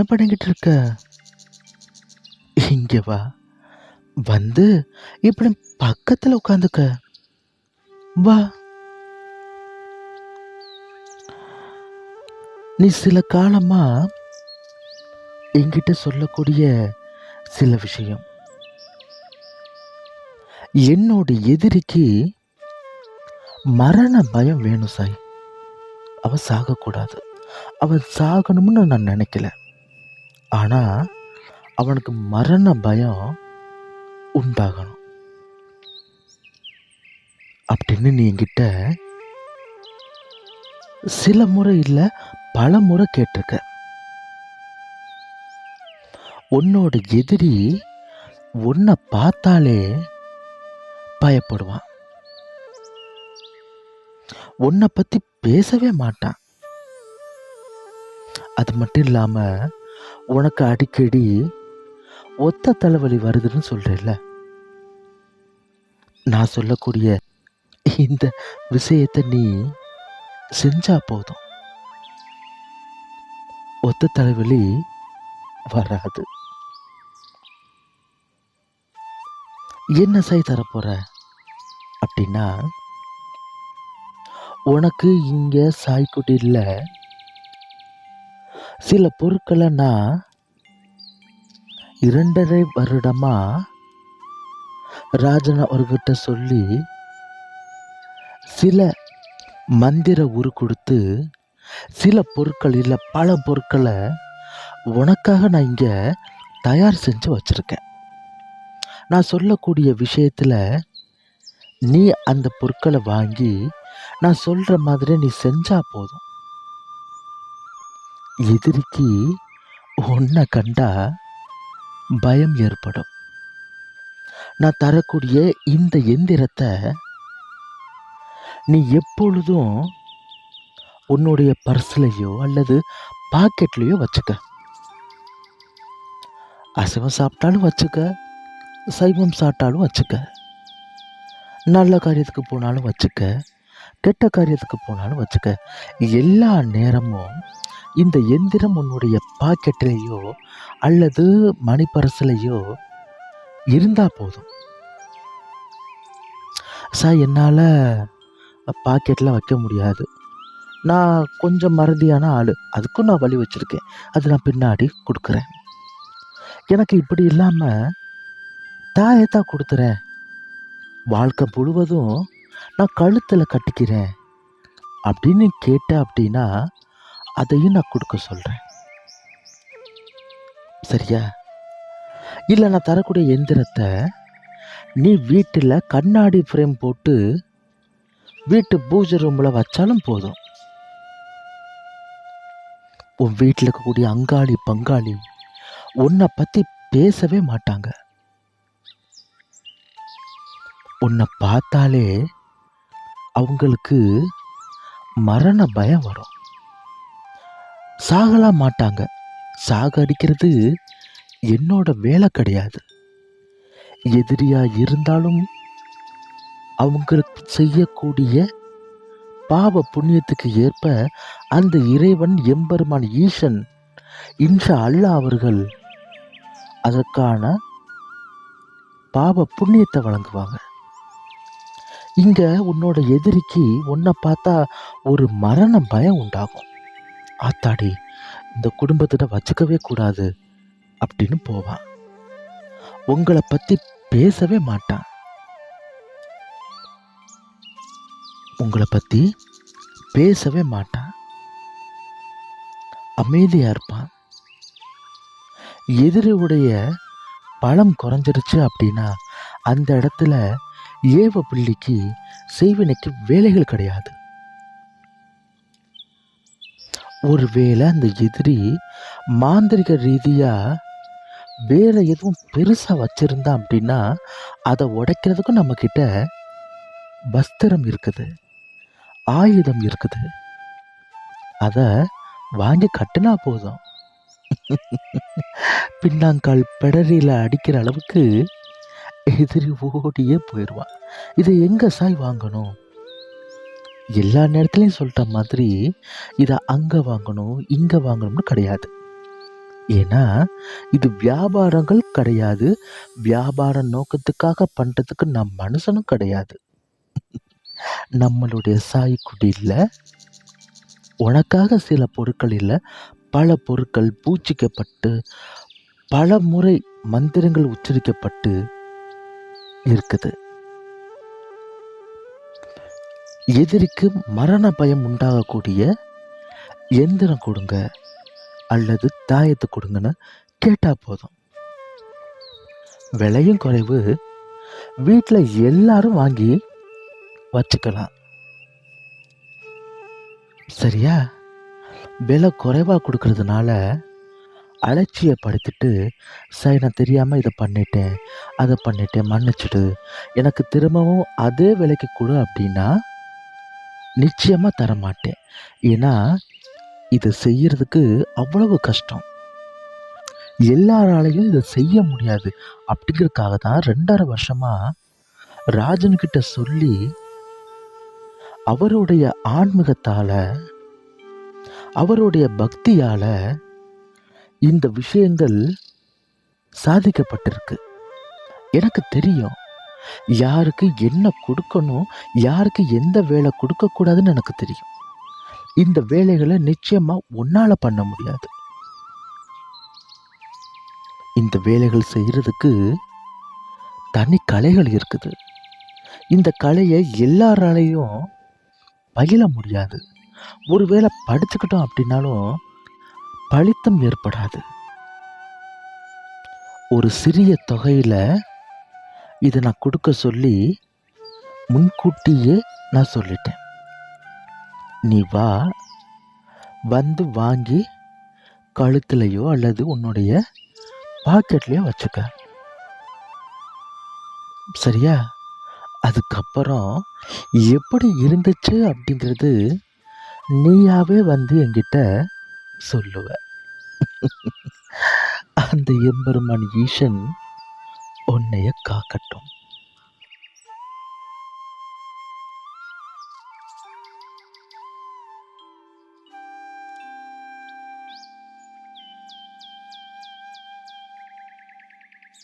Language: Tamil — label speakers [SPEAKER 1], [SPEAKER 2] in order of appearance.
[SPEAKER 1] பண்ணிக்கிட்டு இருக்க? இங்க வா. வந்து இப்படி பக்கத்துல உட்காந்துக்க. வா. நீ சில காலமா என்கிட்ட சொல்லக்கூடிய சில விஷயம், என்னோட எதிரிக்கு மரண பயம் வேணும் சாய். அவன் சாகக்கூடாது, அவன் சாகணும்னு நான் நினைக்கல. ஆனா அவனுக்கு மரண பயம் உண்டாகணும் அப்படின்னு நீ என்கிட்ட சில முறை இல்ல பல முறை கேட்டிருக்க. உன்னோட எதிரி உன்னை பார்த்தாலே பயப்படுவான். உன்னை பத்தி பேசவே மாட்டான். அது மட்டும் இல்லாம உனக்கு அடிக்கடி ஒத்த தலைவலி வருதுன்னு சொல்றேல்ல, நான் சொல்லக்கூடிய இந்த விஷயத்தை நீ செஞ்சா போதும், ஒத்த தலைவலி வராது. என்ன சாய் தரப்போற அப்படின்னா, உனக்கு இங்க சாய்க்குட்டியில் சில பொருட்களை நான் 2.5 வருடமா ராஜன் அவர்கிட்ட சொல்லி சில மந்திர உரு கொடுத்து சில பொருட்கள் இல்லை பல பொருட்களை உனக்காக நான் இங்க தயார் செஞ்சு வச்சிருக்கேன். நான் சொல்லக்கூடிய விஷயத்துல நீ அந்த பொருட்களை வாங்கி நான் சொல்ற மாதிரி நீ செஞ்சா போதும். எதிரிக்கு உன்னை கண்டா பயம் ஏற்படும். நான் தரக்கூடிய இந்த எந்திரத்தை நீ எப்பொழுதும் உன்னுடைய பர்ஸ்லையோ அல்லது பாக்கெட்லையோ வச்சுக்க. அசைவம் சாப்பிட்டாலும் வச்சுக்க, சைவம் சாப்பிட்டாலும் வச்சுக்க, நல்ல காரியத்துக்கு போனாலும் வச்சுக்க, கெட்ட காரியத்துக்கு போனாலும் வச்சுக்க. எல்லா நேரமும் இந்த எந்திரம் உன்னுடைய பாக்கெட்லேயோ அல்லது மணி பர்ஸ்லையோ இருந்தா போதும். சார், என்னால் பாக்கெட்டில் வைக்க முடியாது, நான் கொஞ்சம் மறதியான ஆள், அதுக்கும் நான் வழி வச்சுருக்கேன், அது நான் பின்னாடி கொடுக்குறேன். எனக்கு இப்படி இல்லாமல் தாயத்தா கொடுத்துறேன், வாழ்க்கை முழுவதும் நான் கழுத்தில் கட்டிக்கிறேன் அப்படின்னு கேட்ட அப்படின்னா அதையும் நான் கொடுக்க சொல்கிறேன். சரியா? இல்லை, நான் தரக்கூடிய எந்திரத்தை நீ வீட்டில் கண்ணாடி ஃப்ரேம் போட்டு வீட்டு பூஜை ரூமில் வச்சாலும் போதும். உன் வீட்டில் இருக்கக்கூடிய அங்காளி பங்காளி உன்னை பற்றி பேசவே மாட்டாங்க. உன்னை பார்த்தாலே அவங்களுக்கு மரண பயம் வரும். சாகலாம் மாட்டாங்க. சாக அடிக்கிறது என்னோட வேலை கிடையாது. எதிரியா இருந்தாலும் அவங்களுக்கு செய்யக்கூடிய பாவ புண்ணியத்துக்கு ஏற்ப அந்த இறைவன் எம்பெருமான் ஈசன் இன்ஷா அல்லாஹ் அவர்கள் அதற்கான பாவ புண்ணியத்தை வழங்குவாங்க. இங்க உன்னோட எதிரிக்கு உன்னை பார்த்தா ஒரு மரண பயம் உண்டாகும். ஆத்தாடி, இந்த குடும்பத்திட்ட வச்சுக்கவே கூடாது அப்படின்னு போவான். உங்களை பத்தி பேசவே மாட்டான். உங்களை பத்தி பேசவே மாட்டான். அமைதியா இருப்பான். எதிரியுடைய பலம் குறைஞ்சிருச்சு அப்படின்னா அந்த இடத்துல ஏவ பிள்ளைக்கு செய்வினைக்கு வேலைகள் கிடையாது. ஒருவேளை அந்த எதிரி மாந்திரிக ரீதியா வேற எதுவும் பெருசா வச்சிருந்தா அப்படின்னா அதை உடைக்கிறதுக்கும் நம்ம கிட்ட வஸ்திரம் இருக்குது, ஆயுதம் இருக்குது. அதை வாங்கி கட்டினா போதும், பின்னாங்கால் பெடரியில அடிக்கிற அளவுக்கு எதிரி ஓடியே போயிடுவான். இதை எங்க சாய் வாங்கணும்? எல்லா நேரத்துலையும் சொல்லிட்ட மாதிரி இதை அங்க வாங்கணும் இங்க வாங்கணும்னு கிடையாது. ஏன்னா இது வியாபாரங்கள் கிடையாது. வியாபார நோக்கத்துக்காக பண்றதுக்கு நான் மனுஷனும் கிடையாது. நம்மளுடைய சாய் குடில்ல உனக்காக சில பொருட்கள் இல்ல, பல பொருட்கள் பூஜிக்கப்பட்டு, பல முறை மந்திரங்கள் உச்சரிக்கப்பட்டு இருக்குது. எதிரிக்கு மரண பயம் உண்டாகக்கூடிய எந்திரம் கொடுங்க அல்லது தாயத்தை கொடுங்கன்னு கேட்டா போதும். விலையும் குறைவு, வீட்டில் எல்லாரும் வாங்கி வச்சுக்கலாம். சரியா? விலை குறைவா கொடுக்கறதுனால அலட்சியப்படுத்திட்டு, சரி நான் தெரியாம இதை பண்ணிட்டேன், அதை பண்ணிட்டேன், மன்னிச்சிடு, எனக்கு திரும்பவும் அதே விலைக்கு கொடு அப்படின்னா நிச்சயமா தரமாட்டேன். ஏன்னா இதை செய்யறதுக்கு அவ்வளவு கஷ்டம். எல்லாராலையும் இதை செய்ய முடியாது. அப்படிங்கிறதுக்காக தான் 2.5 வருஷமா ராஜன்கிட்ட சொல்லி அவருடைய ஆன்மீகத்தால, அவருடைய பக்தியால இந்த விஷயங்கள் சாதிக்கப்பட்டிருக்கு. எனக்கு தெரியும் யாருக்கு என்ன கொடுக்கணும், யாருக்கு எந்த வேலை கொடுக்கக்கூடாதுன்னு எனக்கு தெரியும். இந்த வேலைகளை நிச்சயமா உன்னால பண்ண முடியாது. இந்த வேலைகள் செய்யறதுக்கு தனி கலைகள் இருக்குது. இந்த கலையை எல்லாராலையும் பயில முடியாது. ஒருவேளை படிச்சுக்கிட்டோம் அப்படின்னாலும் பலித்தம் ஏற்படாது. ஒரு சிறிய தொகையில இதை நான் கொடுக்க சொல்லி முன்கூட்டியே நான் சொல்லிட்டேன். நீ வா, வந்து வாங்கி கழுத்துலையோ அல்லது உன்னுடைய பாக்கெட்லயோ வச்சுக்க. சரியா? அதுக்கப்புறம் எப்படி இருந்துச்சு அப்படிங்கிறது நீயாவே வந்து என்கிட்ட சொல்லுவ. அந்த எம்பெருமான் ஈசன் உன்னைய காக்கட்டும்.